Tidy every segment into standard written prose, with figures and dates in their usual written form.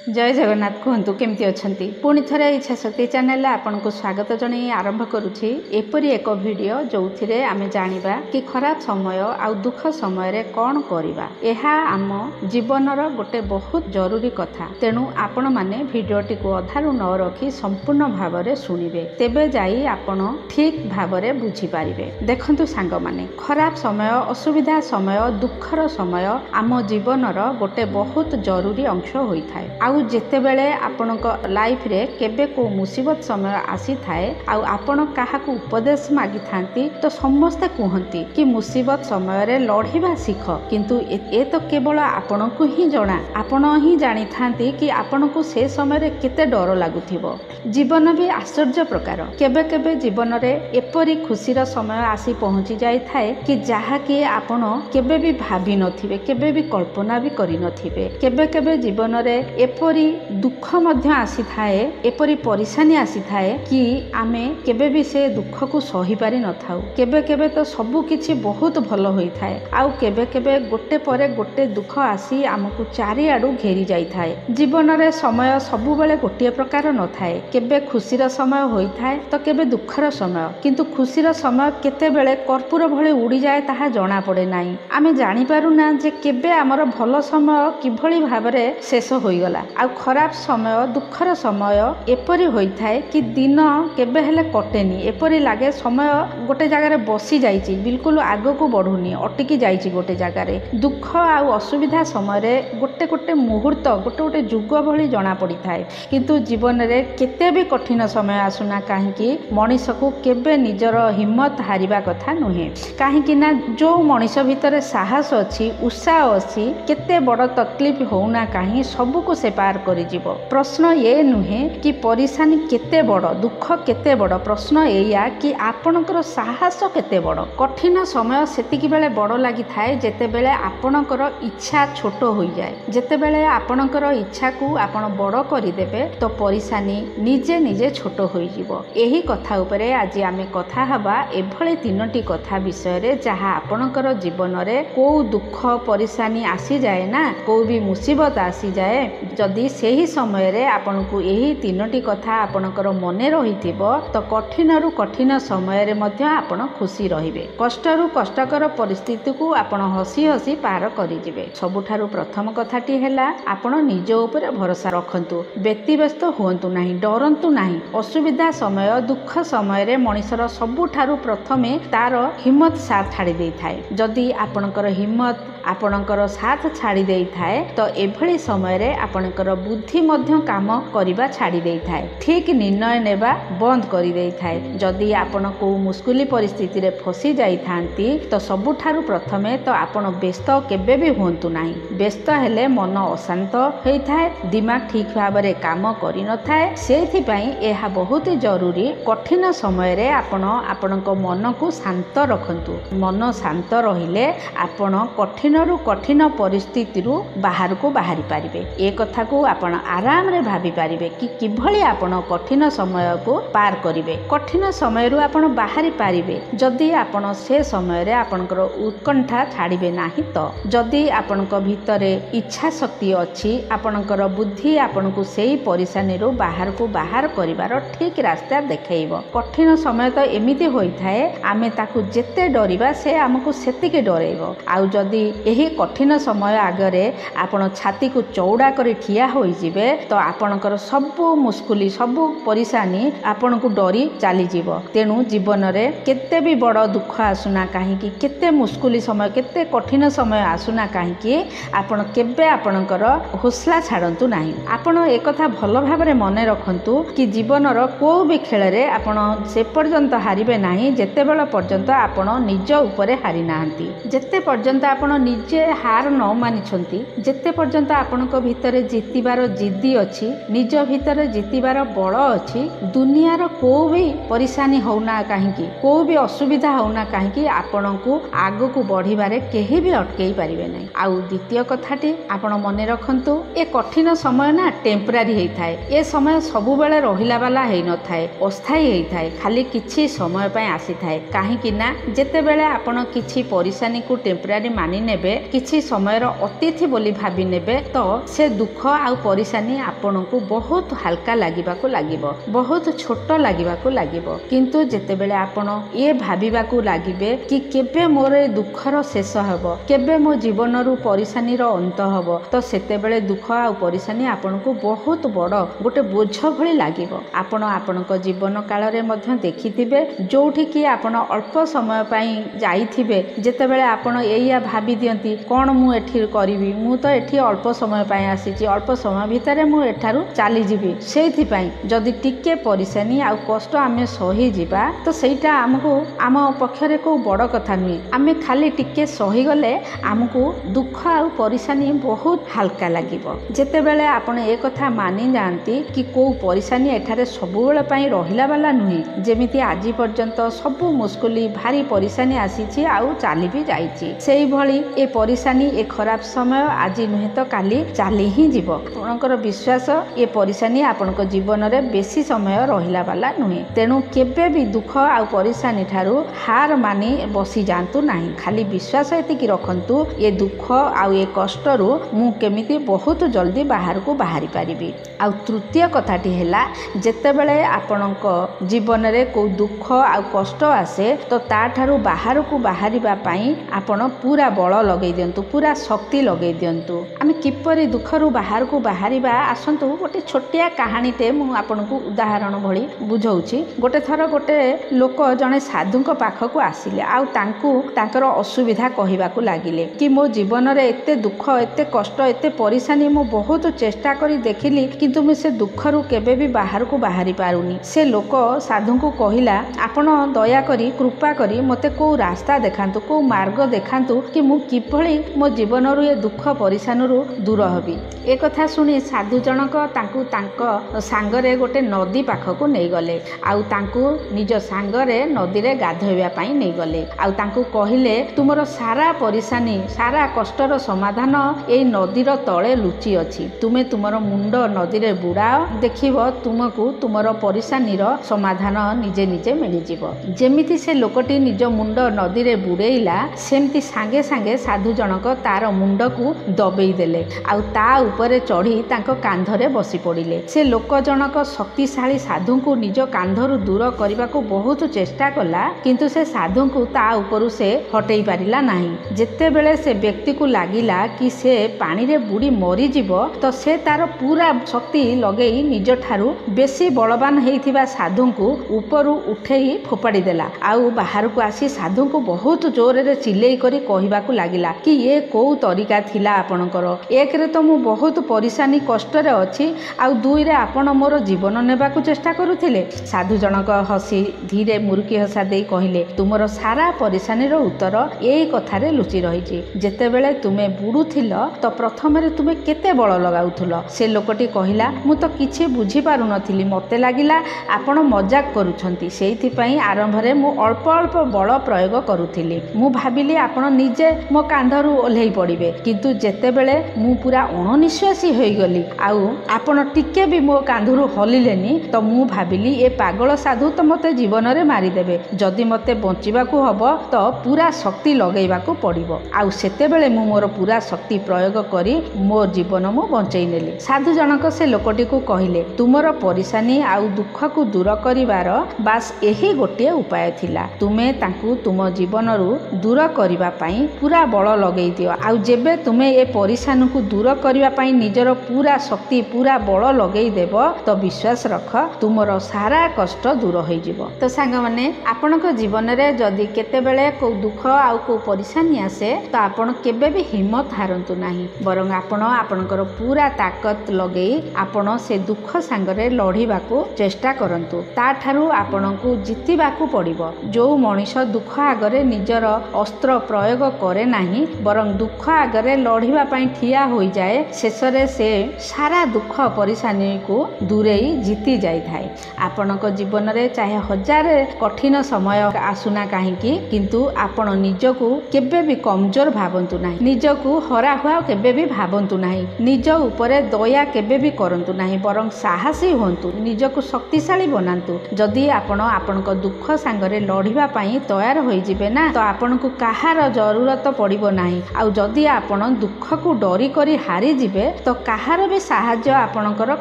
जय जगन्नाथ कहतु केमती अच्छा पुणी थे इच्छा शक्ति चैनल आपन को स्वागत जन आरंभ करुच्ची एपरी एक वीडियो जो थे आम जाना कि खराब समय आ दुख समय रे कौन करवा यह आम जीवनर गोटे बहुत जरूरी कथा तेणु आपण मैंने भिडटी को अधारू न रखी संपूर्ण भाव में शुणिबे तेबे जाई आपण ठीक भाव में बुझीपारे। देखंतु सांग माने खराब समय असुविधा समय दुखर समय आम जीवनर गोटे बहुत जरूरी अंश होता है। आउ जेतेबेले आपणक लाइफ रे केबे को मुसीबत समय आसी थाए आउ आपण काहाकू उपदेश मागी थांती तो समस्ते कहती कि मुसीबत समय रे लड़िबा सीख किंतु ए तो केवल आपणकू ही जणा आपण ही जानी थांती कि आपणकू से समय रे केते डर लागुथिबो। जीवन भी आश्चर्य प्रकार केबे केबे जीवन रे एपरी खुशीर समय आसी पहुंची जाई थाए कि जहा कि आपण केबे भी भाबी नथिबे केबे भी कल्पना भी करि नथिबे। केबे केबे जीवन रे एपरी दुख मध्य आसी थाए एपरी परेशानी आसी थाए कि आमे केबे भी से दुख को सही पारि न थाउ। केबे केबे तो सबु किछि बहुत भलो होई थाए आउ केबे केबे गोटे परे गोटे दुख आसी आमको चारि आडू घेरी जाई थाए। जीवन रे समय सबु बेले गोटे प्रकार न थाए केबे खुशीर समय होई थाए तो केबे दुखर समय किंतु खुशीर समय केते बेले कर्पूर भली उड़ी जाए ताहा जणा पड़े नाही। आमे जानि पारु ना जे केबे हमर भलो समय किभली भाबरे शेष होई गला आ खराब समय दुखर समय एपरी होइथाए कि दिन केबे हेले कटेनी एपरी लागे समय गोटे जगार बसी जाइछि बिल्कुल आगो को बढ़ुनी अटकी जाइछि गोटे जगार। दुख आ असुविधा समय रे गोटे गोटे मुहूर्त गोटे गोटे जुग भली जना पड़ी थाए किंतु जीवन रे केते भी कठिन समय आसुना कहीं मनीष को केबे निजर हिम्मत हारिबा कथा नुहे कहीं ना जो मनीष भितर साहस अच्छी उत्साह अच्छी केते बड़ तकलीफ होना कहीं सबू को से पार कर जीवो। प्रश्न ये नुहे कि परेशानी केते बड़ दुख केते बड़ प्रश्न एया कि आपणकर साहस केते बड़। कठिन समय सेतिकी बेले बड़ लगी थाए जेते बेले आपणकर इच्छा छोट हो जाए जेते बेले आपणकर इच्छा को आपण बड़ करदेबे तो परेशानी निजे निजे छोट हो जीवो। एही कथा उपरे आज आमे कथा हबा एभली तीनोटी कथा विषय रे जहा आपणकर जीवन रे को दुख परेशानी आसी जाए ना को भी मुसीबत आसी जाए जदि सही समय रे आपन को यही तीनोटी कथा आपणकर मने रहिथिबो तो कठिन रु कठिन समय रे मध्य आपण खुशी रहिबे कष्ट रु कष्टकर परिस्थिति को आपण हसी हसी पार करि जिवे। सबुठारु प्रथम कथाटी हैला आपण निज ऊपर भरोसा रखंतु व्यक्तिव्यस्त हुंतु नाही डरंतु नाही। असुविधा समय दुख समय रे मनीषर सबुठारु प्रथमे तार हिम्मत साथ छाड़ी देई थाए। जदि आपणकर हिम्मत आपणकर साथ छाड़ी देई थाए तो एभली समय रे आपणकर बुद्धि मध्य काम करिबा छाड़ी देई थाए ठीक निर्णय नेबा बंद करि देई थाए। जदि आपण को मुश्किल परिस्थिति रे फसी जाई थांती तो सबुठारु प्रथमे तो आपण व्यस्त केबे भी हुंतु नाही। व्यस्त हेले मन अशांत होई थाए दिमाग ठीक भाव रे काम करि न थाए सेथि पई एहा बहुत जरूरी कठिन समय रे आपण आपणक मन को शांत रखंतु। मन शांत रहिले आपण कठिन रु कठिन परिस्थिति रु बाहर को बाहरी पारिबे। ए कथा को आपण आराम रे भाबी पारिबे कि किभली आपण कठिन समय को पार करिवे। कठिन समय रु आपण बाहरी पारिबे जदि आपण से समय रे आपणकर उत्कंठा छाड़िबे नाही तो जदि आपणक भितरे इच्छा शक्ति अछि आपणकर बुद्धि आपणको सेही परेशानी रु बाहर को बाहर करिवार ठीक रास्ता देखैबो। कठिन समय तो एमिति होई थाए आमे ताकू जेते डरिबा से हमको सेतिके डरेइबो। आउ जदि यही कठिन समय आगरे आपण छाती को चौड़ा करी ठिया होई जिवे तो आपणकर सबु मुश्किल सबु परेशानी आपण को डरी चली जीवो। तेणु जीवन रे केते भी बड़ दुख आसुना कहीं केते मुश्किल समय केते कठिन समय आसुना कहीं आपण केबे आपणकर हौसला छाड़ंतु नाही। आपण एक कथा भलो भाबरे मने रखंतु कि जीवनर को भी खेल रे आपण से पर्यंत हारिबे नाही जेते बेल पर्यंत आपण निज ऊपर हारि नाहंती जेते पर्यंत आपण निजे हार न मानिछंती जेते पर्यंत आपणक भितरे जितिबार जिद्दी अछि निज भितरे जितिबार बल अछि दुनियार को भी परेशानी होना कहीं को भी असुविधा होना कहीं आपणको आगो को बढ़िबारे केही भी अटकेई पारिबे नै। आउ द्वितीय कथाटी आपण मने रखंतु ए कठिन समय ना टेम्परारी हेई थाए ए समय सबु बेले रहिला वाला हेई न थाए अस्थायी हेई थाए खाली किछि समय पय आसी थाए कहीं ना जेते बेले आपण किछि परेशानी को टेम्परारी मानि नेबे किछि समयर अतिथि बोली भाबी नेबे तो से दुख आउ परिशानी आपनकु बहुत हल्का लागिबाकु लागिबो, बहुत छोट लागिबाकु लागिबो। किंतु जेतेबेले आपण ए भाबिबाकु लागिबे कि केबे मोर ए दुखर शेष हबो, केबे मो जीवनरु परिशानीर अंत हबो, तो सेतेबेले दुख आउ परिशानी आपनकु बहुत बड़ गोटे बोझ भली लागिबो। आपण आपनक जीवन काल रे मध्य देखिथिबे जोठी कि आपण अल्प समय पई जाइथिबे, जेतेबेले आपण एइया भाबी दियंती कोन मु एठी करिवि, मु तो एठी अल्प समय पई आसीची, अल्प समय भितरे मु एठारु चाली जिबि। सेथि पई जदि टिके परिशानी आउ कष्ट आमे सही जिबा तो सेटा हमकु आम पक्षरे को बड़ कथा नुहे। आमे खाली टिके सही गले हमकु दुख आउ परिशानी बहुत हल्का लागिबो। जेतेबेले आपण ए कथा मानि जानती कि को परिशानी एठारे सबुबेले पई रहिला वाला नुहे, जेमिति आजि पर्यंत सबु मुस्कुली भारी परिशानी आसीची आउ चाली भी जाइची, सेही भली ए परिशानी ए खराब समय आजि नुहे तो काली चाली ही जिवो। आपनकर विश्वास ए परिशानी आपनक जीवन रे बेसी समय रहिला वाला नुहे। तेणु केबे भी दुख आउ परिशानी ठारू हार मानी बसी जांतु नाही, खाली विश्वास एतिकी रखंतु ए दुख आउ ए कष्टरू मु केमिति बहुत जल्दी बाहर को बाहरी पारिबी। आउ तृतीय कथाटी हैला जेतेबेले आपनक जीवन रे को दुख आउ कष्ट आसे तो ता ठारू बाहर को बाहरिबा पई आपण पूरा बळ लगेई दियंतु, पूरा शक्ति लगेई दियंतु। आमे किपरि दुखरू बाहर को बाहरिबा आसंतु गोटे छोटिया कहानीटे मु आपनकु उदाहरण भली बुझौछि। गोटे थर गोटे लोक जने साधुक पाखकु आसिले आउ तांकु तांकर असुविधा कहिबाकु लागिले कि मो जीवन रे एते दुख एते कष्ट एते परिशानी मु बहुत चेष्टा करी देखिली किंतु मु से दुखरू केबे भी बाहर को बाहरी पारुनी। से लोक साधुଙ୍କୁ कहिला आपण दया करी कृपा करी मते को रास्ता देखांतु, को मार्ग देखांतु कि मु किभली मो जीवनरू ए दुख परिशानरू दूर हबी। ए कथा सुनी साधु जनक तांकु तांको सांगरे गोटे नदी पाखकु नै गले आउ तांकु निज सांगरे नदी रे गाधोइबा पई नै गले आउ तांकु कहिले तुमरो सारा परिशानी सारा कष्टर समाधान ए नदीर तळे लुचि अछि, तुमे तुमरो मुंड नदी रे बुडाओ, देखिबो तुमकु तुमरो परिशानीर समाधान निजे निजे मिलि जिवो। जेमिति से लोकटी निज मुंड नदी रे बुडेइला सेमति सांगे सांगे साधु जनक तार मुंडकु दबेई देले आउ ता उपरे चढ़ी तांको कांधरे बसी पड़िले। से लोक जनक शक्तिशाली साधुଙ୍କୁ निज कांधरु दूर करबाकू बहुत चेष्टा कला किंतु से साधुଙ୍କୁ ता उपरु से हटेई पारिला नाही। जेतेबेले से व्यक्ति को लागिला कि से पानी रे बुड़ी मरी जिवो तो से तार पूरा शक्ति लगेई निज ठारू बेसी बलवान हेइथिबा साधुଙ୍କୁ उपरु उठेई फोपाड़ी देला आउ बाहर को आसी साधुଙ୍କୁ बहुत जोर रे चिल्लेई करी कहिबाकू लागिला कि ये को तरीका थिला आपणकर। एक रे तो मु बहुत परिशानी कष्ट रे अछि आउ दुई रे आपण मोर जीवन नेबाकू चेष्टा करुथिले। साधु जनक हसी धीरे मुरुकी हसा देई कहिले तुमरो सारा परिशानी रो उत्तर एई कथा रे लुचि रहिछि। जेतेबेले तुमे बुडुथिल तो प्रथम रे तुमे केते बळ लगाउथुल। से लोकटी कहिला मु तो किछि बुझी पारु नथिली, मते लागिला आपण मजाक करूछंती, सेइथि पई आरंभ रे मु अल्प अल्प बळ प्रयोग करूथिली। मु भाबिली आपण निजे मो कांधरु ओल्हेई पड़िबे किंतु जेतेबेले मु पूरा अणनिश्वासी होई गली आउ आपण टिके भी मो कांधरु हलिलेनी तो मु भाबिली ए पागल साधु तो मते जीवन रे मारी देबे, जदि मते बंचिबाकू हबो तो पूरा शक्ति लगेइबाकू पड़िबो आउ सेतेबेले मु मोर पूरा शक्ति प्रयोग करी मो जीवन मु बंचेई नेली। साधु जनक से लोकटी को कहिले तुमरो परिशानी आउ दुख को दूर करिवार बास एही गोटे उपाय थिला, तुमे तांकू तुम जीवनरू दूर करिबा पई पूरा बळ लगेई दियो आउ जेबे तुमे ए परिशान को दूर करिबा पई निजर पूरा शक्ति पूरा बळ लगेई देबो तो विश्वास रख तुमरो सारा कष्ट दूर होई जिवो। तो सांग माने आपनक जीवन रे जदि केते बेले को दुख आउ को परिशानी आसे तो आपण केबे भी हिम्मत हारंतु नाही, बरं आपण आपनकर पूरा ताकत लगेई आपण से दुख सांगरे लढिबाकू चेष्टा करंतु, ता ठारू आपनकू जितिबाकू पड़िबो। जो मनीष दुख आगरे निजर अस्त्र प्रयोग करे नाही बरं दुख आगरे लढिबा पई ठिया होई जाए शेषरे से सारा दुख परिशानी को दूरेई जीति जाई थाए। आपनक जीवन रे चाहे हजार कठिन समय आसुना काहेकि किंतु आपण निजकू केबे भी कमजोर भाबंतु नाही, निजकू हरा हुआ केबे भी भाबंतु नाही, निज उपरे दया केबे भी करंतु नाही बरं साहसी होंतु, निजकू शक्तिशाली बनांतु। जदि आपण आपनक दुख सांगरे लढिबा पई तयार होई जिबे ना तो आपनकू काहार जरूरत पड़िबो नाही आउ जदि आपण दुख को डरी करी हारी जिबे तो कहार भी साहाय्य आपणकर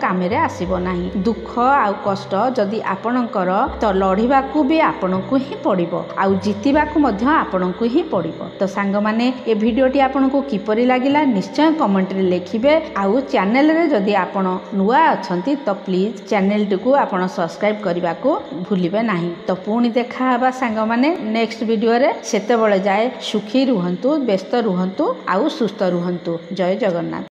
कामेरे आसीबो नाही। दुख आउ कष्ट जदि आपणकर तो लढ़िबाकू भी आपणकू ही पड़िबो आउ जितिबाकू मध्य आपणकू ही पड़िबो। तो सांग माने ए वीडियोटी आपणकू किपरि लागिला निश्चय कमेंट रे लिखिबे। आउ चैनल रे जदि आपण नुआ अछंती तो प्लीज चैनल टिकू आपण सब्सक्राइब करबाकू भूलिबे नाही। तो पुणी देखा हबा सांग माने नेक्स्ट वीडियो रे। सेते बळे जाए सुखी रुहंतु, व्यस्त रुहंतु आउ सुस्थ रुहंतु। जय जगन्नाथ।